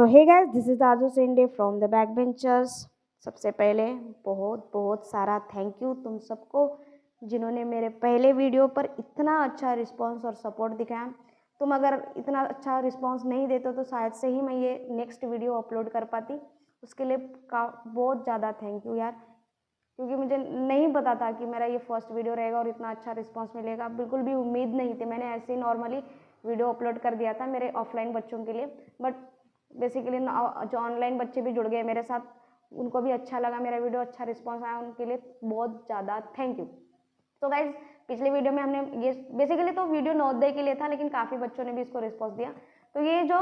So hey guys, this is Arzoo Sende from the back benchers. सबसे पहले बहुत बहुत सारा थैंक यू तुम सबको जिन्होंने मेरे पहले वीडियो पर इतना अच्छा रिस्पांस और सपोर्ट दिखाया। तुम अगर इतना अच्छा रिस्पांस नहीं देते तो शायद से ही मैं ये नेक्स्ट वीडियो अपलोड कर पाती। उसके लिए बहुत ज़्यादा थैंक यू यार, क्योंकि मुझे नहीं पता था कि मेरा ये फर्स्ट वीडियो रहेगा और इतना अच्छा रिस्पांस मिलेगा। बिल्कुल भी उम्मीद नहीं थी। मैंने ऐसे ही नॉर्मली वीडियो अपलोड कर दिया था मेरे ऑफलाइन बच्चों के लिए, बट बेसिकली जो ऑनलाइन बच्चे भी जुड़ गए मेरे साथ, उनको भी अच्छा लगा मेरा वीडियो, अच्छा रिस्पांस आया, उनके लिए बहुत ज़्यादा थैंक यू। तो गाइज, पिछले वीडियो में हमने ये बेसिकली तो वीडियो नवोदय के लिए था, लेकिन काफ़ी बच्चों ने भी इसको रिस्पांस दिया। तो ये जो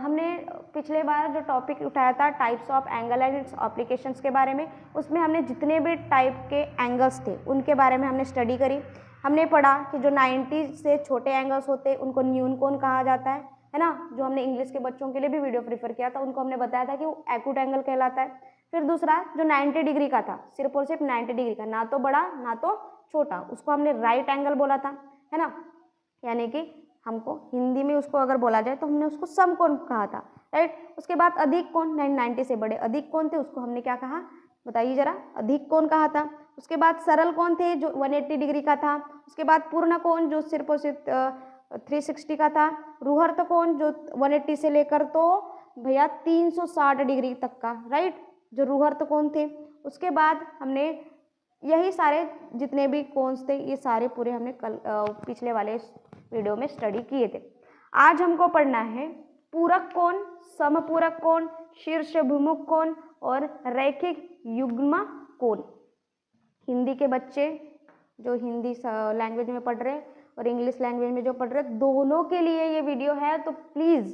हमने पिछले बार जो टॉपिक उठाया था types of angle and it's applications के बारे में, उसमें हमने जितने भी टाइप के एंगल्स थे उनके बारे में हमने स्टडी करी। हमने पढ़ा कि जो 90 से छोटे एंगल्स होते हैं उनको न्यून कोण कहा जाता है ना। जो हमने इंग्लिश के बच्चों के लिए भी वीडियो प्रीफर किया था, उनको हमने बताया था कि वो एक्यूट एंगल कहलाता है। फिर दूसरा जो 90 डिग्री का था, सिर्फ और सिर्फ 90 डिग्री का, ना तो बड़ा ना तो छोटा, उसको हमने राइट एंगल बोला था, है ना। यानी कि हमको हिंदी में उसको अगर बोला जाए तो हमने उसको समकोण कहा था, राइट। उसके बाद अधिक कोण, 90 से बड़े अधिक कोण थे, उसको हमने क्या कहा बताइए जरा, अधिक कोण कहा था। उसके बाद सरल कोण थे जो 180 डिग्री का था। उसके बाद पूर्ण कोण जो सिर्फ और सिर्फ 360 का था। रूहर्त कोण जो 180 से लेकर तो भैया 360 डिग्री तक का, राइट, जो रूहर्त कोण थे। उसके बाद हमने यही सारे जितने भी कोन्स थे ये सारे पूरे हमने कल पिछले वाले वीडियो में स्टडी किए थे। आज हमको पढ़ना है पूरक कोण, समपूरक कोण, शीर्ष भूमुख कोण और रैखिक युग्म कोण। हिंदी के बच्चे जो हिंदी लैंग्वेज में पढ़ रहे हैं और इंग्लिश लैंग्वेज में जो पढ़ रहे हैं, दोनों के लिए ये वीडियो है, तो प्लीज़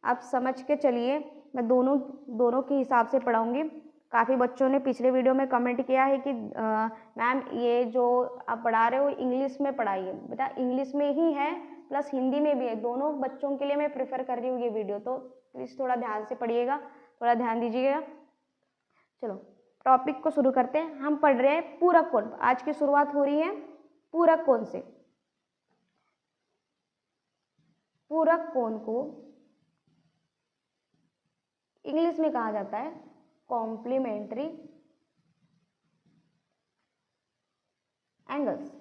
आप समझ के चलिए। मैं दोनों के हिसाब से पढ़ाऊँगी। काफ़ी बच्चों ने पिछले वीडियो में कमेंट किया है कि मैम ये जो आप पढ़ा रहे हो इंग्लिश में पढ़ाइए। बेटा इंग्लिश में ही है प्लस हिंदी में भी है, दोनों बच्चों के लिए मैं प्रेफर कर रही हूँ ये वीडियो, तो प्लीज़ थोड़ा ध्यान से पढ़िएगा, थोड़ा ध्यान दीजिएगा। चलो टॉपिक को शुरू करते हैं। हम पढ़ रहे हैं पूरक कोण। आज की शुरुआत हो रही है पूरक कोण से। पूरक कोण को इंग्लिश में कहा जाता है कॉम्प्लीमेंट्री एंगल्स।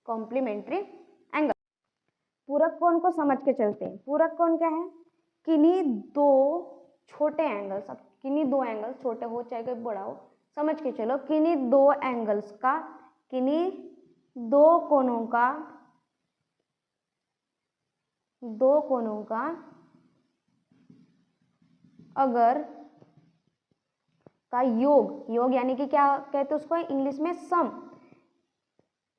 Complementary angle. पूरक कोण को समझ के चलते हैं। पूरक कोण क्या है? किन्हीं दो छोटे एंगल्स, अब किन्हीं दो एंगल्स, छोटे हो चाहे कोई बड़ा हो, समझ के चलो, किन्हीं दो एंगल्स का, किन्हीं दो कोणों का, दो कोणों का अगर का योग यानी कि क्या कहते हैं उसको इंग्लिश में sum,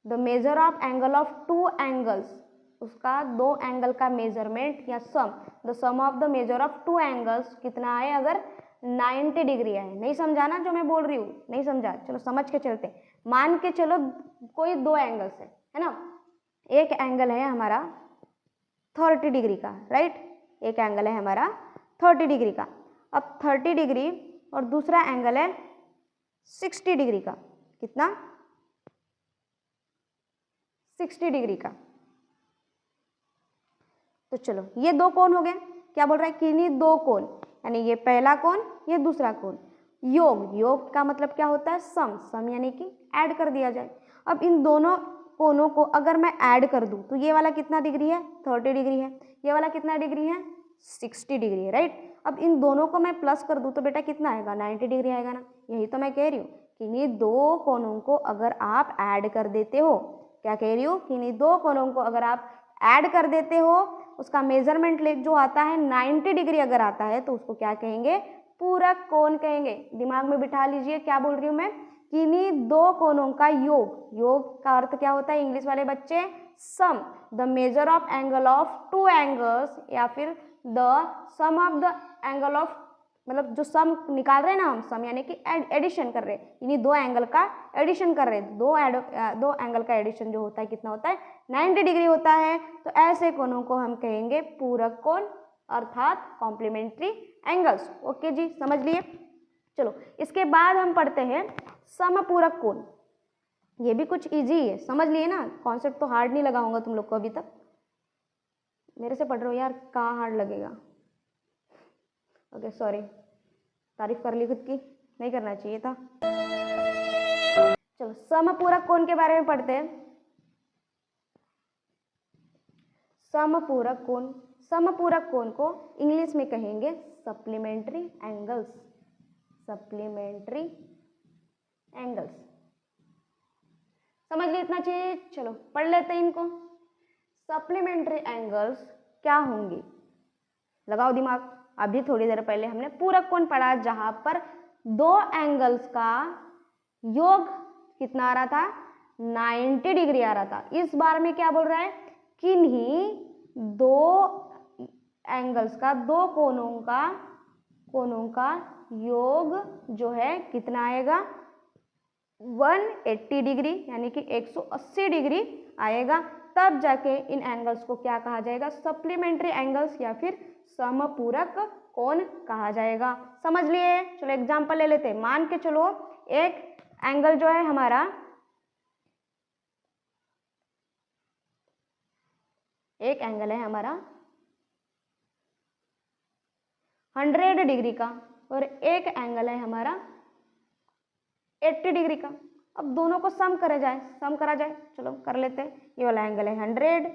the measure of angle of two angles, उसका दो एंगल का मेजरमेंट या sum, the sum of the measure of two angles कितना है? अगर 90 डिग्री है। नहीं समझा ना जो मैं बोल रही हूँ? नहीं समझा? चलो समझ के चलते। मान के चलो कोई दो एंगल्स है ना। एक एंगल है हमारा 30 डिग्री का, राइट, एक एंगल है हमारा 30 डिग्री का। अब 30 डिग्री और दूसरा एंगल है 60 डिग्री का। कितना? 60 डिग्री का। तो चलो ये दो कोण हो गए। क्या बोल रहा है? किन्हीं दो कोण, यानी ये पहला कोण, ये दूसरा कोण। योग का मतलब क्या होता है? सम यानी कि ऐड कर दिया जाए। अब इन दोनों कोणों को अगर मैं ऐड कर दूं तो ये वाला कितना डिग्री है? 30 डिग्री है। ये वाला कितना डिग्री है? 60 डिग्री है, राइट। अब इन दोनों को मैं प्लस कर दूं तो बेटा कितना आएगा? 90 डिग्री आएगा ना। यही तो मैं कह रही हूँ, किन्हीं दो कोणों को अगर आप ऐड कर देते हो, क्या कह रही हूँ, किन्हीं दो कोणों को अगर आप ऐड कर देते हो, उसका मेजरमेंट जो आता है 90 डिग्री अगर आता है, तो उसको क्या कहेंगे? पूरक कोण कहेंगे। दिमाग में बिठा लीजिए क्या बोल रही हूँ मैं। किन्हीं दो कोणों का योग का अर्थ क्या होता है इंग्लिश वाले बच्चे? Sum, the measure of angle of two angles, या फिर the sum of the angle of, मतलब जो सम निकाल रहे हैं ना हम, सम यानी कि एडिशन कर रहे हैं, यानी दो एंगल का एडिशन कर रहे हैं। दो एंगल का एडिशन जो होता है कितना होता है? 90 डिग्री होता है। तो ऐसे कोणों को हम कहेंगे पूरक कोण, अर्थात कॉम्प्लीमेंट्री एंगल्स। ओके जी, समझ लिए। चलो इसके बाद हम पढ़ते हैं समपूरक कोण। ये भी कुछ इजी है, समझ लिए ना, कॉन्सेप्ट तो हार्ड नहीं लगा होगा तुम लोग को अभी तक। मेरे से पढ़ रहे हो यार, कहाँ हार्ड लगेगा? ओके सॉरी, तारीफ कर ली खुद की, नहीं करना चाहिए था। चलो समपूरक कोण के बारे में पढ़ते हैं। समपूरक कोण, समपूरक कोण को इंग्लिश में कहेंगे सप्लीमेंट्री एंगल्स, सप्लीमेंट्री एंगल्स। समझ लिए इतना चाहिए। चलो पढ़ लेते हैं इनको। सप्लीमेंट्री एंगल्स क्या होंगी, लगाओ दिमाग। अभी थोड़ी देर पहले हमने पूरक कोण पढ़ा, जहां पर दो एंगल्स का योग कितना आ रहा था, 90 डिग्री आ रहा था। इस बार में क्या बोल रहा है, किन्हीं दो एंगल्स का, दो कोणों का योग जो है कितना आएगा, 180 डिग्री यानी कि 180 डिग्री आएगा। तब जाके इन एंगल्स को क्या कहा जाएगा, सप्लीमेंट्री एंगल्स या फिर समपूरक कोण कहा जाएगा। समझ लिए। चलो एग्जांपल ले लेते हैं। मान के चलो एक एंगल जो है हमारा, एक एंगल है हमारा 100 डिग्री का और एक एंगल है हमारा 80 डिग्री का। अब दोनों को सम करा जाए। चलो कर लेते हैं। ये वाला एंगल है 100,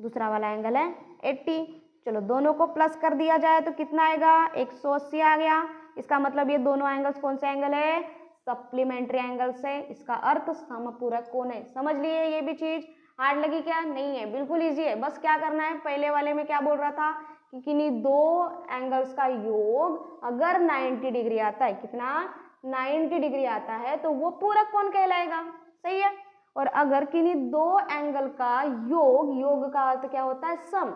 दूसरा वाला एंगल है 80। चलो दोनों को प्लस कर दिया जाए तो कितना आएगा, 180 आ गया। इसका मतलब ये दोनों एंगल्स कौन से एंगल है, सप्लीमेंट्री एंगल्स है। इसका अर्थ समपूरक कोण है। समझ लिए। ये भी चीज हार्ड लगी क्या, नहीं है, बिल्कुल इजी है। बस क्या करना है, पहले वाले में क्या बोल रहा था कि किन्हीं दो एंगल्स का योग अगर 90 डिग्री आता है, कितना 90 डिग्री आता है, तो वो पूरक कोण कहलाएगा। सही है। और अगर किन्हीं दो एंगल का योग का अर्थ क्या होता है, सम,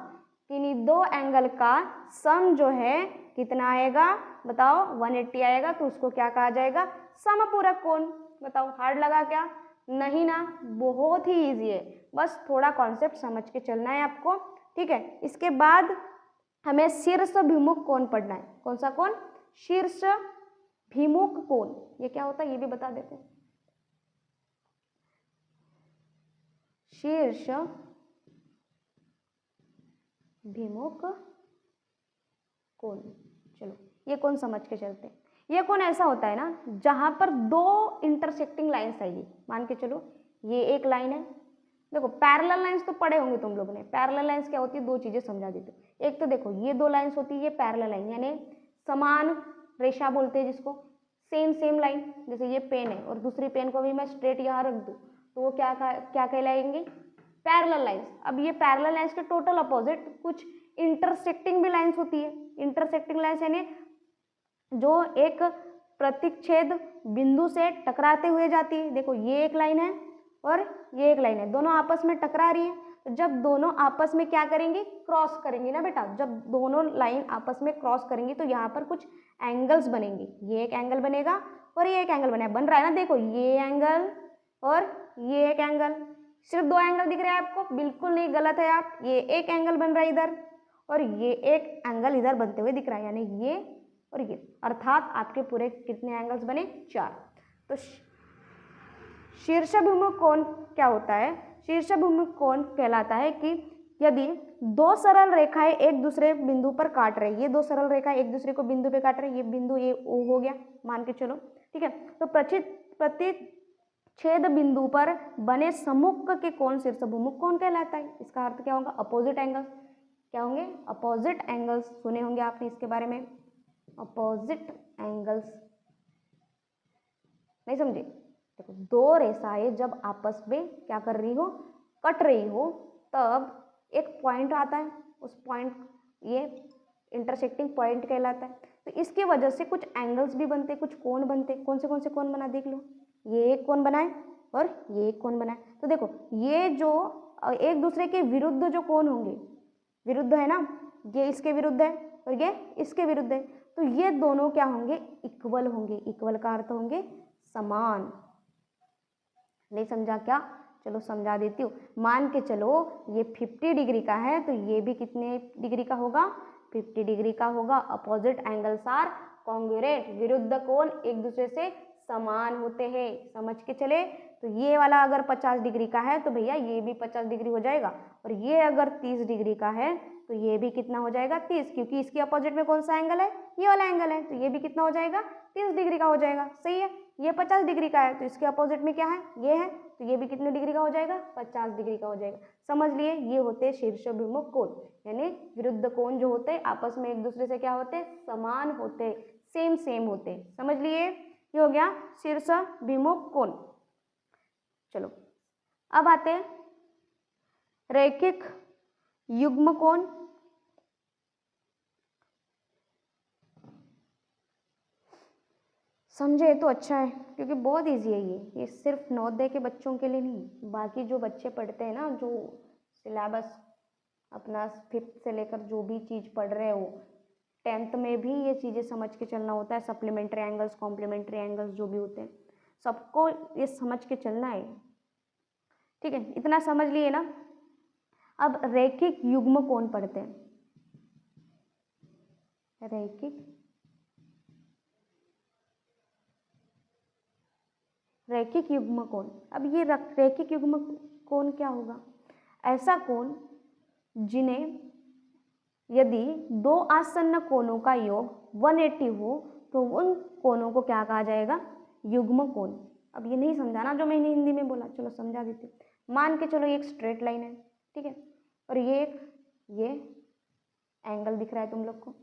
किन्हीं दो एंगल का सम जो है कितना आएगा, बताओ 180 आएगा, तो उसको क्या कहा जाएगा, समपूरक कोण। बताओ हार्ड लगा क्या, नहीं ना, बहुत ही इजी है। बस थोड़ा कॉन्सेप्ट समझ के चलना है आपको। ठीक है। इसके बाद हमें शीर्ष भिमुख कोण पढ़ना है। कौन सा कोण, शीर्ष भिमुख कोण। ये क्या होता है ये भी बता देते हैं। शीर्ष भिमुख कोण। चलो ये कोण समझ के चलते हैं। ये कोण ऐसा होता है ना जहां पर दो इंटरसेक्टिंग लाइंस आएगी। मान के चलो ये एक लाइन है, देखो पैरेलल लाइंस तो पढ़े होंगे तुम लोगों ने। पैरेलल लाइंस क्या होती है, दो चीजें समझा देती हूँ। एक तो देखो ये दो लाइंस होती है, ये पैरेलल लाइन यानी समान रेखा बोलते हैं जिसको, सेम लाइन। जैसे ये पेन है और दूसरी पेन को भी मैं स्ट्रेट यहाँ रख दूँ तो वो क्या कहलाएंगे, पैरेलल लाइंस। अब ये पैरेलल लाइंस के टोटल अपोजिट कुछ इंटरसेक्टिंग भी लाइंस होती है। इंटरसेक्टिंग लाइंस यानी जो एक प्रतिच्छेद बिंदु से टकराते हुए जाती है। देखो ये एक लाइन है और ये एक लाइन है, दोनों आपस में टकरा रही है। तो जब दोनों आपस में क्या करेंगी, क्रॉस करेंगी ना बेटा। जब दोनों लाइन आपस में क्रॉस करेंगी तो यहाँ पर कुछ एंगल्स बनेंगे। ये एक एंगल बनेगा और ये एक एंगल बन रहा है ना, देखो ये एंगल और ये एक एंगल। सिर्फ दो एंगल दिख रहे हैं आपको, बिल्कुल नहीं, गलत है आप। ये एक एंगल बन रहा है इधर और ये एक एंगल इधर बनते हुए दिख रहा है, यानी ये और ये। अर्थात आपके पूरे कितने एंगल्स बने, 4। तो शीर्षभिमुख कोण क्या होता है, शीर्षभिमुख कोण कहलाता है कि यदि दो सरल रेखाएं एक दूसरे बिंदु पर काट रही, ये दो सरल रेखाएं एक दूसरे को बिंदु पे काट रही, ये बिंदु ये ओ हो गया मान के चलो। ठीक है। तो प्रतिच्छेद बिंदु पर बने सम्मुख के कोण शीर्षभिमुख कोण कहलाता है। इसका अर्थ क्या होगा, अपोजिट एंगल्स। क्या होंगे, अपोजिट एंगल्स। सुने होंगे आपने इसके बारे में, अपोजिट एंगल्स। नहीं समझे, देखो दो रेखाएं जब आपस में क्या कर रही हो, कट रही हो, तब एक पॉइंट आता है, उस पॉइंट ये इंटरसेक्टिंग पॉइंट कहलाता है। तो इसकी वजह से कुछ एंगल्स भी बनते, कुछ कोण बनते। कौन से कोण बना देख लो, ये एक कोण बनाए और ये एक कोण बनाए। तो देखो ये जो एक दूसरे के विरुद्ध जो कोण होंगे, विरुद्ध है ना, ये इसके विरुद्ध है और ये इसके विरुद्ध है, तो ये दोनों क्या होंगे, इक्वल होंगे। इक्वल का अर्थ होंगे समान। नहीं समझा क्या, चलो समझा देती हूँ। मान के चलो ये 50 डिग्री का है तो ये भी कितने डिग्री का होगा, 50 डिग्री का होगा। अपोजिट एंगल्स आर कॉन्ग्रुएंट, विरुद्ध कोण एक दूसरे से समान होते हैं। समझ के चले। तो ये वाला अगर 50 डिग्री का है तो भैया ये भी 50 डिग्री हो जाएगा, और ये अगर 30 डिग्री का है तो ये भी कितना हो जाएगा 30, क्योंकि इसके अपोजिट में कौन सा एंगल है, ये वाला एंगल है, तो ये भी कितना हो जाएगा 30 डिग्री का हो जाएगा। सही है, ये 50 डिग्री का है तो इसके अपोजिट में क्या है, ये है, तो ये भी कितने डिग्री का हो जाएगा 50 डिग्री का हो जाएगा। समझ लिए, ये होते हैं शीर्षाभिमुख कोण, यानी विरुद्ध कोण जो होते हैं आपस में एक दूसरे से क्या होते हैं, समान होते, सेम होते। समझ लिए, ये हो गया शीर्षाभिमुख कोण। चलो अब आते हैं रैखिक युग्म कोण। समझे तो अच्छा है, क्योंकि बहुत इजी है ये सिर्फ नवोदय के बच्चों के लिए नहीं, बाकी जो बच्चे पढ़ते हैं ना, जो सिलेबस अपना 5th से लेकर जो भी चीज़ पढ़ रहे हो 10th में भी ये चीज़ें समझ के चलना होता है। सप्लीमेंट्री एंगल्स, कॉम्प्लीमेंट्री एंगल्स जो भी होते हैं सबको ये समझ के चलना है। ठीक है, इतना समझ लिए ना। अब रैखिक युग्म कोण पढ़ते हैं। रैखिक युग्म कोण। अब ये रैखिक युग्म कोण क्या होगा, ऐसा कोण जिन्हें यदि दो आसन्न कोणों का योग 180 हो तो उन कोणों को क्या कहा जाएगा, युग्म कोण। अब ये नहीं समझाना जो मैंने हिंदी में बोला, चलो समझा देती हूँ। मान के चलो ये एक स्ट्रेट लाइन है, ठीक है, और ये एंगल दिख रहा है तुम लोग को,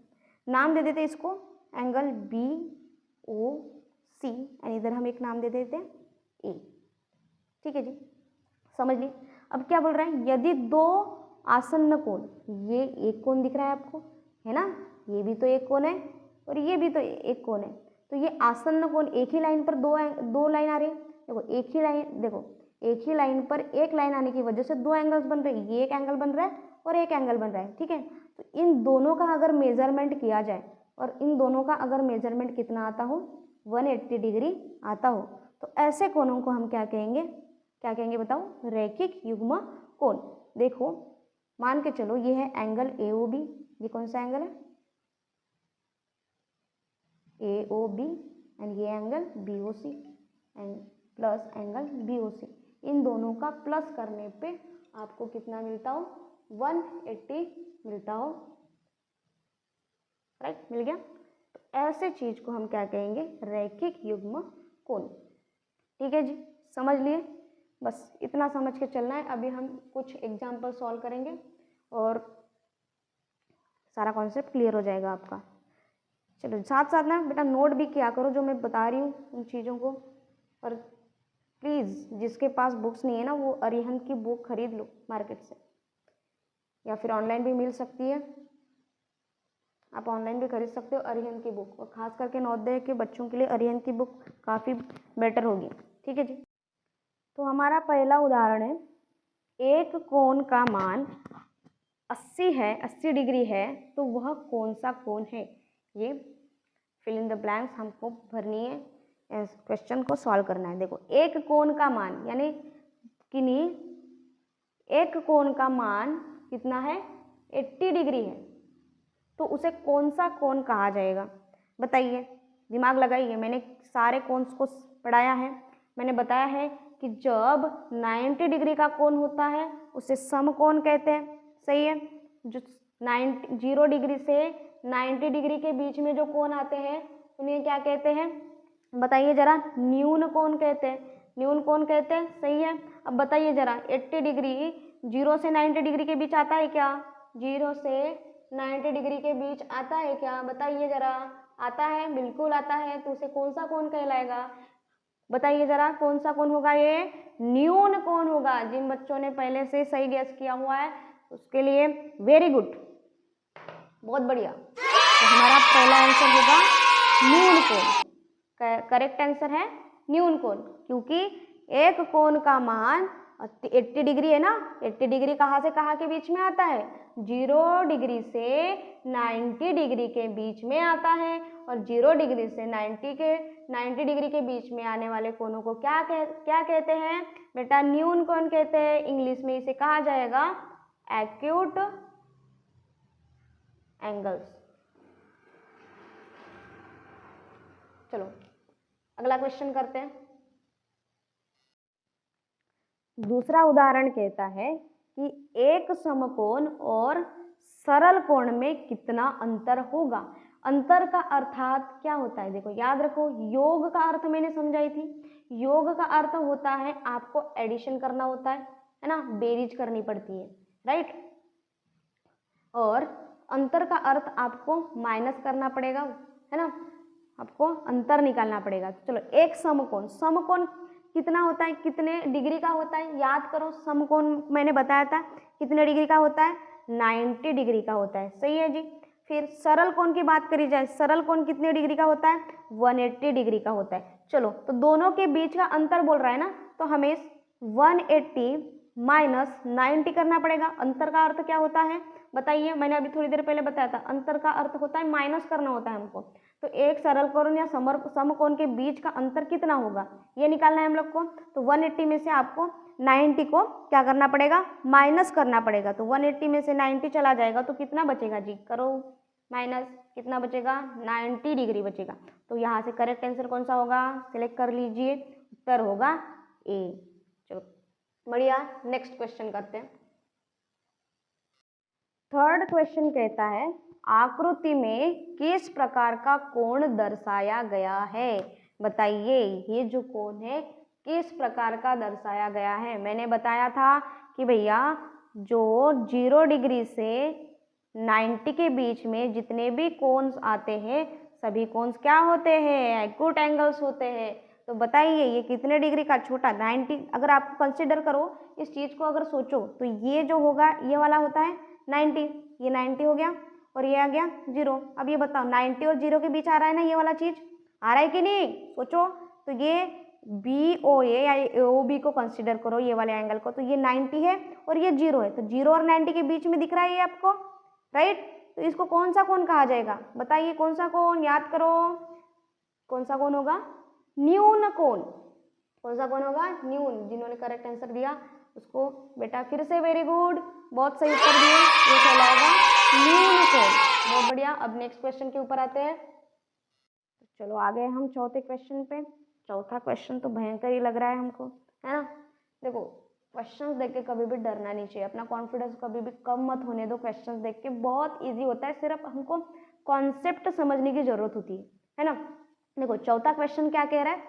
नाम दे देते इसको एंगल BOC, एंड इधर हम एक नाम दे देते हैं A। ठीक है जी, समझ ली। अब क्या बोल रहा है, यदि दो आसन्न कोण, ये एक कोण दिख रहा है आपको, है ना, ये भी तो एक कोण है और ये भी तो एक कोण है, तो ये आसन्न कोण एक ही लाइन पर दो लाइन आ रही है। देखो एक ही लाइन पर एक लाइन आने की वजह से दो एंगल्स बन रहे हैं, ये एक एंगल बन रहा है और एक एंगल बन रहा है। ठीक है, तो इन दोनों का अगर मेजरमेंट किया जाए और इन दोनों का अगर मेजरमेंट कितना आता हो, 180 डिग्री आता हो, तो ऐसे कोणों को हम क्या कहेंगे, बताओ, रैखिक युग्म कोण। देखो मान के चलो ये है एंगल AOB, ये कौन सा एंगल है, AOB, एंड ये angle BOC and plus angle BOC। इन दोनों का प्लस करने पे आपको कितना मिलता हो, 180 मिलता हो, राइट, मिल गया। तो ऐसे चीज को हम क्या कहेंगे, रैखिक युग्म कोण। ठीक है जी, समझ लिए, बस इतना समझ के चलना है। अभी हम कुछ एग्जाम्पल सॉल्व करेंगे और सारा कॉन्सेप्ट क्लियर हो जाएगा आपका। चलो साथ साथ ना बेटा नोट भी किया करो जो मैं बता रही हूँ उन चीज़ों को, और प्लीज़ जिसके पास बुक्स नहीं है ना वो अरिहंत की बुक खरीद लो मार्केट से, या फिर ऑनलाइन भी मिल सकती है, आप ऑनलाइन भी खरीद सकते हो अरिहंत की बुक, और खास करके नवोदय के बच्चों के लिए अरिहंत की बुक काफ़ी बेटर होगी। ठीक है जी, तो हमारा पहला उदाहरण है, एक कोण का मान 80 है, 80 डिग्री है, तो वह कौन सा कोण है। ये फिल इन द ब्लैंक्स हमको भरनी है, इस क्वेश्चन को सॉल्व करना है। देखो एक कोण का मान, यानी किन्हीं एक कोण का मान कितना है, 80 डिग्री है, तो उसे कौन सा कोण कहा जाएगा, बताइए, दिमाग लगाइए। मैंने सारे कोन्स को पढ़ाया है, मैंने बताया है कि जब 90 डिग्री का कोण होता है उसे समकोण कहते हैं। सही है, जो 0 डिग्री से 90 डिग्री के बीच में जो कोण आते हैं उन्हें क्या कहते हैं, बताइए जरा, न्यून कोण कहते हैं, न्यून कोण कहते हैं। सही है, अब बताइए जरा, 80 डिग्री 0 से 90 डिग्री के बीच आता है क्या, 0 से 90 डिग्री के बीच आता है क्या, बताइए जरा, आता है, बिल्कुल आता है, तो उसे कौन सा कोण कहलाएगा, बताइए जरा, कौन सा कोण होगा, ये न्यून कोण होगा। जिन बच्चों ने पहले से सही गैस किया हुआ है उसके लिए वेरी गुड, बहुत बढ़िया। तो हमारा पहला आंसर होगा न्यून कोण, करेक्ट आंसर है न्यून कोण, क्योंकि एक कोण का मान 80 डिग्री है ना, 80 डिग्री कहाँ से कहाँ के बीच में आता है, 0 डिग्री से 90 डिग्री के बीच में आता है, और 0 डिग्री से 90 डिग्री के बीच में आने वाले कोणों को क्या कहते हैं बेटा, न्यून कोण कहते हैं। इंग्लिश में इसे कहा जाएगा एक्यूट एंगल्स। चलो अगला क्वेश्चन करते हैं। दूसरा उदाहरण कहता है कि एक समकोण और सरल कोण में कितना अंतर होगा। अंतर का अर्थात क्या होता है, देखो याद रखो, योग का अर्थ मैंने समझाई थी। योग का अर्थ होता है आपको एडिशन करना होता है ना, बेरीज करनी पड़ती है, राइट। और अंतर का अर्थ आपको माइनस करना पड़ेगा, है ना, आपको अंतर निकालना पड़ेगा। चलो एक समकोण, समकोण कितना होता है, कितने डिग्री का होता है, याद करो। समकोण मैंने बताया था कितने डिग्री का होता है, 90 डिग्री का होता है, सही है जी। फिर सरल कोण की बात करी जाए, सरल कोण कितने डिग्री का होता है, 180 डिग्री का होता है। चलो तो दोनों के बीच का अंतर बोल रहा है ना, तो हमें 180 माइनस 90 करना पड़ेगा। अंतर का अर्थ क्या होता है बताइए, मैंने अभी थोड़ी देर पहले बताया था, अंतर का अर्थ होता है माइनस करना होता है हमको। तो एक सरल कोण या समकोण के बीच का अंतर कितना होगा ये निकालना है हम लोग को। तो 180 में से आपको 90 को क्या करना पड़ेगा, माइनस करना पड़ेगा। तो 180 में से 90 चला जाएगा तो कितना बचेगा जी, करो माइनस, कितना बचेगा, 90 डिग्री बचेगा। तो यहाँ से करेक्ट आंसर कौन सा होगा, सिलेक्ट कर लीजिए, उत्तर होगा ए। चलो बढ़िया, नेक्स्ट क्वेश्चन करते हैं। थर्ड क्वेश्चन कहता है आकृति में किस प्रकार का कोण दर्शाया गया है। बताइए ये जो कोण है किस प्रकार का दर्शाया गया है। मैंने बताया था कि भैया जो 0 डिग्री से 90 के बीच में जितने भी कोन्स आते हैं सभी कोन्स क्या होते हैं, एक्यूट एंगल्स होते हैं। तो बताइए ये कितने डिग्री का, छोटा 90। अगर आप कंसिडर करो इस चीज़ को, अगर सोचो तो ये जो होगा ये वाला होता है 90, ये 90 हो गया और ये आ गया 0। अब ये बताओ 90 और 0 के बीच आ रहा है ना ये वाला चीज़, आ रहा है कि नहीं, सोचो। तो ये BOA या AOB को कंसिडर करो, ये वाले एंगल को, तो ये 90 है और ये 0 है। तो 0 और 90 के बीच में दिख रहा है ये आपको, राइट। तो इसको कौन सा कोण कहा जाएगा, बताइए कौन सा कोण, याद करो कौन सा कोण होगा, न्यून कोण। कौन सा कोण होगा, न्यून। जिन्होंने करेक्ट आंसर दिया उसको बेटा फिर से वेरी गुड, बहुत सही उत्तर दिए, ये कहलाएगा न्यून कोण। बहुत बढ़िया। अब नेक्स्ट क्वेश्चन के ऊपर आते हैं। चलो आ गए हम चौथे क्वेश्चन पे। चौथा क्वेश्चन तो भयंकर ही लग रहा है हमको, है ना। देखो क्वेश्चंस देख के कभी भी डरना नहीं चाहिए, अपना कॉन्फिडेंस कभी भी कम मत होने दो। क्वेश्चंस देख के बहुत इजी होता है, सिर्फ हमको कॉन्सेप्ट समझने की जरूरत होती है ना। देखो चौथा क्वेश्चन क्या कह रहा है,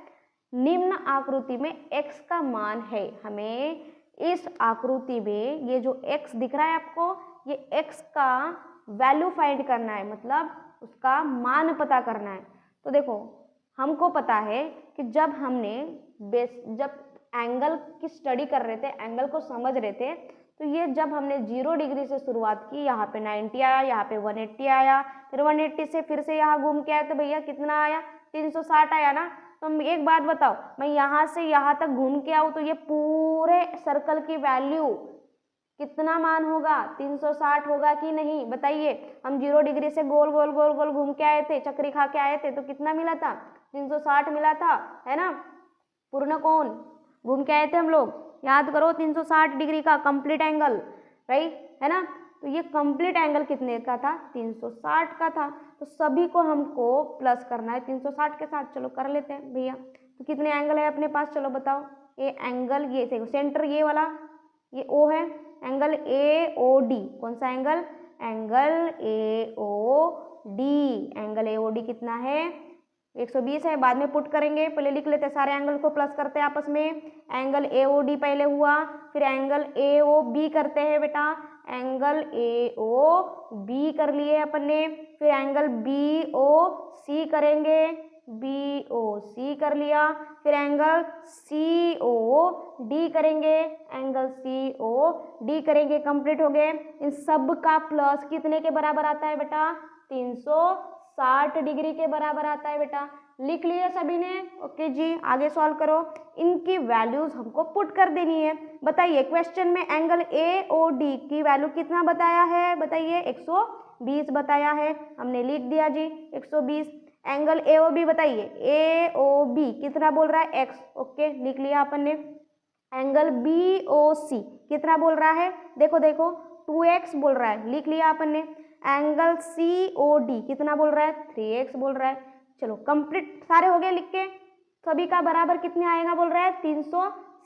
निम्न आकृति में x का मान है। हमें इस आकृति में ये जो x दिख रहा है आपको, ये x का वैल्यू फाइंड करना है, मतलब उसका मान पता करना है। तो देखो हमको पता है कि जब हमने जब एंगल की स्टडी कर रहे थे, एंगल को समझ रहे थे, तो ये जब हमने 0 डिग्री से शुरुआत की, यहाँ पे 90 आया, यहाँ पे 180 आया, फिर 180 से फिर से यहाँ घूम के आया, तो भैया कितना आया, 360 आया ना। तो एक बात बताओ, मैं यहाँ से यहाँ तक घूम के आऊँ तो ये पूरे सर्कल की वैल्यू कितना मान होगा, 360 होगा कि नहीं बताइए। हम 0 डिग्री से गोल गोल गोल गोल घूम के आए थे, चक्री खा के आए थे, तो कितना मिला था, 360 मिला था, है ना। पूर्ण कोण घूम के आए थे हम लोग, याद करो 360 डिग्री का कंप्लीट एंगल, राइट, है ना। तो ये कंप्लीट एंगल कितने का था, 360 का था। तो सभी को हमको प्लस करना है 360 के साथ। चलो कर लेते हैं भैया। तो कितने एंगल है अपने पास, चलो बताओ। ये एंगल, ये देखो सेंटर ये वाला, ये O है, एंगल AOD। कौन सा angle, angle AOD। Angle AOD कितना है, 120 है, बाद में पुट करेंगे, पहले लिख लेते हैं, सारे एंगल को प्लस करते हैं आपस में। एंगल AOD पहले हुआ, फिर एंगल AOB करते हैं बेटा, एंगल AOB कर लिए अपन ने, फिर एंगल BOC करेंगे, BOC कर लिया, फिर एंगल COD करेंगे, एंगल COD करेंगे, कंप्लीट हो गए। इन सब का प्लस कितने के बराबर आता है बेटा, 360 डिग्री के बराबर आता है बेटा। लिख लिए सभी ने, ओके जी। आगे सॉल्व करो, इनकी वैल्यूज हमको पुट कर देनी है। बताइए क्वेश्चन में एंगल AOD की वैल्यू कितना बताया है, बताइए 120 बताया है, हमने लिख दिया जी 120। एंगल AOB बताइए, AOB कितना बोल रहा है, x, ओके लिख लिया अपन ने। एंगल BOC कितना बोल रहा है, देखो देखो 2x बोल रहा है, लिख लिया अपन ने। एंगल COD कितना बोल रहा है, 3x बोल रहा है। चलो कंप्लीट सारे हो गए लिख के, सभी का बराबर कितने आएगा बोल रहा है,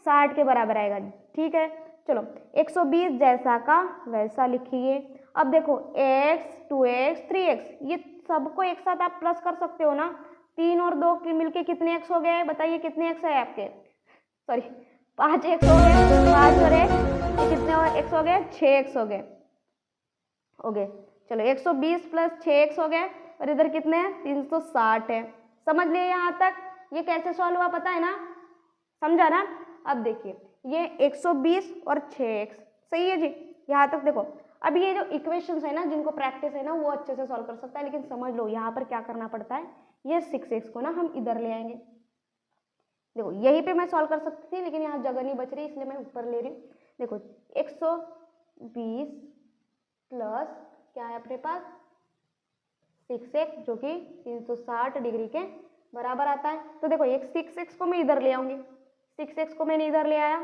60 के बराबर आएगा। ठीक है, चलो 120 जैसा का वैसा लिखिए। अब देखो x 2x 3x ये सबको एक साथ आप प्लस कर सकते हो ना। 3 और 2 मिलके कितने x हो गए, बताइए कितने x है आपके, सॉरी 5 x हो गए, 5 और 1 कितने x हो गए, 6 x हो गए। चलो 120 प्लस 6 x हो गए और इधर कितने हैं, 360 है। समझ लिए यहाँ तक, ये कैसे सॉल्व हुआ पता है ना, समझा ना। अब देखिए ये 120 और 6x सही है जी, यहाँ तक देखो। अब ये जो इक्वेशंस है ना, जिनको प्रैक्टिस है ना वो अच्छे से सॉल्व कर सकता है, लेकिन समझ लो यहाँ पर क्या करना पड़ता है, ये 6x को ना हम इधर ले आएंगे। देखो यहीं पे मैं सॉल्व कर सकती थी, लेकिन यहाँ जगह नहीं बच रही इसलिए मैं ऊपर ले रही हूँ। देखो 120 प्लस क्या है अपने पास 6x जो कि 360 डिग्री के बराबर आता है। तो देखो एक 6x को मैं इधर ले आऊंगी, 6x को मैंने इधर ले आया।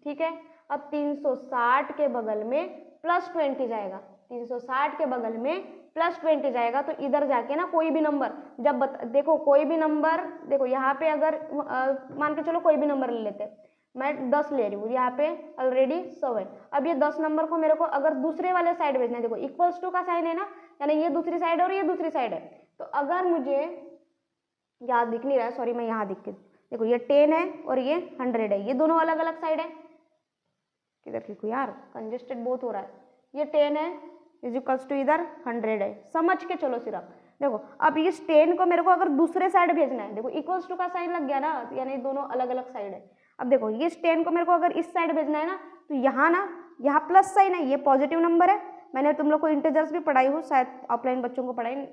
ठीक है, अब 360 के बगल में प्लस 20 जाएगा, 360 के बगल में प्लस 20 जाएगा। तो इधर जाके ना कोई भी नंबर जब देखो कोई भी नंबर, देखो यहाँ पे अगर मान के चलो कोई भी नंबर ले लेते, मैं 10 ले रही हूँ, यहाँ पे ऑलरेडी 100 है। अब ये 10 नंबर को मेरे को अगर दूसरे वाले साइड भेजना है, देखो इक्वल्स टू का साइन है ना, यानी ये दूसरी साइड है और ये दूसरी साइड है। तो अगर मुझे यहाँ दिख नहीं रहा है, सॉरी मैं यहाँ दिख के देखो ये 10 है और ये 100 है, ये दोनों अलग अलग साइड है। किधर लिखूँ यार, कंजेस्टेड बहुत हो रहा है। ये 10 है इज इक्वल्स टू इधर 100 है, समझ के चलो सिर्फ। देखो अब इस 10 को मेरे को अगर दूसरे साइड भेजना है, देखो इक्वल्स टू का साइन लग गया ना, यानी दोनों अलग अलग साइड है। अब देखो ये 10 को मेरे को अगर इस साइड भेजना है ना, तो यहाँ ना यहाँ प्लस साइन है, ये पॉजिटिव नंबर है। मैंने तुम लोग को इंटीजर्स भी पढ़ाई हो, शायद ऑफलाइन बच्चों को पढ़ाई,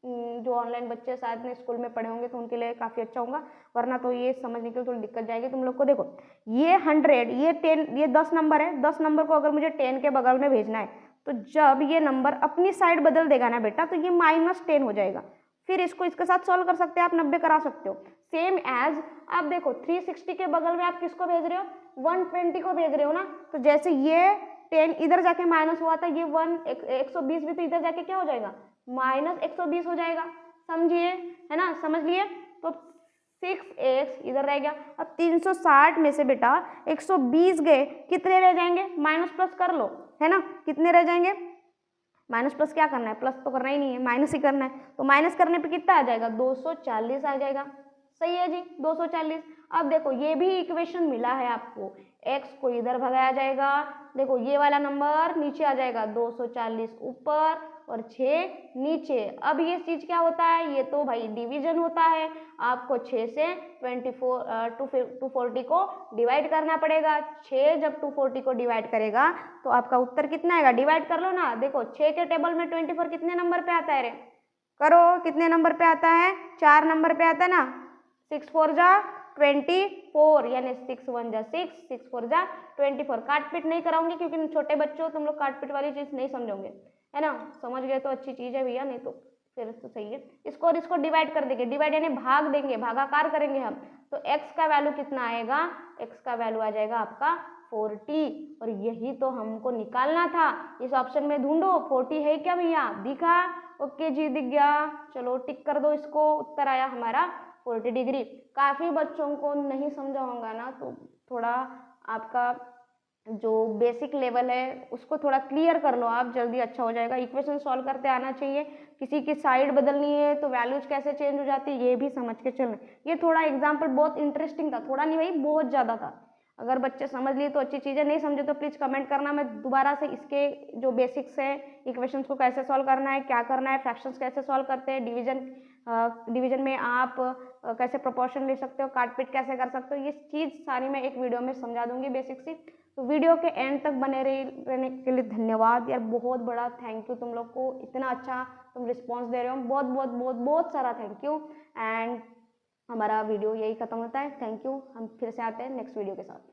जो ऑनलाइन बच्चे शायद ने स्कूल में पढ़े होंगे तो उनके लिए काफ़ी अच्छा होगा, वरना तो ये समझने के लिए थोड़ी दिक्कत जाएगी तुम लोग को। देखो ये 100, ये 10, ये 10 नंबर है, 10 नंबर को अगर मुझे 10 के बगल में भेजना है, तो जब ये नंबर अपनी साइड बदल देगा ना बेटा, तो ये -10 हो जाएगा। फिर इसको इसके साथ सॉल्व कर सकते हैं, आप 90 करा सकते हो। सेम एज आप देखो 360 के बगल में आप किसको भेज रहे हो, 120 को भेज रहे हो ना। तो जैसे ये 10 इधर जाके माइनस हुआ था, ये 120 भी तो इधर जाके क्या हो जाएगा, -120 हो जाएगा। समझिए, है ना, समझ लिए। तो 6x इधर रह गया। अब 360 में से बेटा 120 गए, कितने रह जाएंगे, माइनस प्लस कर लो, है ना, कितने रह जाएंगे, माइनस प्लस क्या करना है, प्लस तो करना ही नहीं है, माइनस ही करना है। तो माइनस करने पे कितना आ जाएगा, 240 आ जाएगा। सही है जी, 240। अब देखो ये भी इक्वेशन मिला है आपको, x को इधर भगाया जाएगा, देखो ये वाला नंबर नीचे आ जाएगा, 240 ऊपर और 6 नीचे। अब ये चीज क्या होता है, ये तो भाई डिवीजन होता है, आपको 6 से 240 को डिवाइड करना पड़ेगा। 6 जब 240 को डिवाइड करेगा तो आपका उत्तर कितना आएगा, डिवाइड कर लो ना। देखो 6 के टेबल में 24 कितने नंबर पे आता है रे, करो कितने नंबर पे आता है, 4 नंबर पे आता है ना। 6 4 जा 24, यानी 6 1 जा 6, 6 4 जा 24। काट पीट नहीं कराऊंगी क्योंकि छोटे बच्चों तुम लोग काट पीट वाली चीज नहीं समझोगे, है ना। समझ गए तो अच्छी चीज है भैया, नहीं तो फिर तो सही है। इसको और इसको डिवाइड कर देंगे, डिवाइड यानी भाग देंगे, भागाकार करेंगे हम। तो x का वैल्यू कितना आएगा, x का वैल्यू आ जाएगा आपका 40, और यही तो हमको निकालना था। इस ऑप्शन में ढूंढो 40 है क्या भैया, दिखा, ओके जी दिख गया, चलो टिक कर दो इसको। उत्तर आया हमारा 40 डिग्री। काफ़ी बच्चों को नहीं समझा होगा ना, तो थोड़ा आपका जो बेसिक लेवल है उसको थोड़ा क्लियर कर लो आप, जल्दी अच्छा हो जाएगा। इक्वेशन सॉल्व करते आना चाहिए, किसी की साइड बदलनी है तो वैल्यूज कैसे चेंज हो जाती है ये भी समझ के चलना। ये थोड़ा एग्जाम्पल बहुत इंटरेस्टिंग था, थोड़ा नहीं भाई बहुत ज़्यादा था। अगर बच्चे समझ लिए तो अच्छी चीज़ें, नहीं समझे तो प्लीज़ कमेंट करना, मैं दोबारा से इसके जो बेसिक्स है, इक्वेशंस को कैसे सॉल्व करना है, क्या करना है, फ्रैक्शंस कैसे सॉल्व करते हैं, डिवीजन में आप कैसे प्रोपोर्शन ले सकते हो, काट पीट कैसे कर सकते हो, ये चीज़ सारी मैं एक वीडियो में समझा दूंगी बेसिक सी। तो वीडियो के एंड तक बने रहने के लिए धन्यवाद यार, बहुत बड़ा थैंक यू तुम लोग को, इतना अच्छा तुम रिस्पॉन्स दे रहे हो, बहुत बहुत बहुत बहुत सारा थैंक यू। एंड हमारा वीडियो यही खत्म होता है, थैंक यू। हम फिर से आते हैं नेक्स्ट वीडियो के साथ।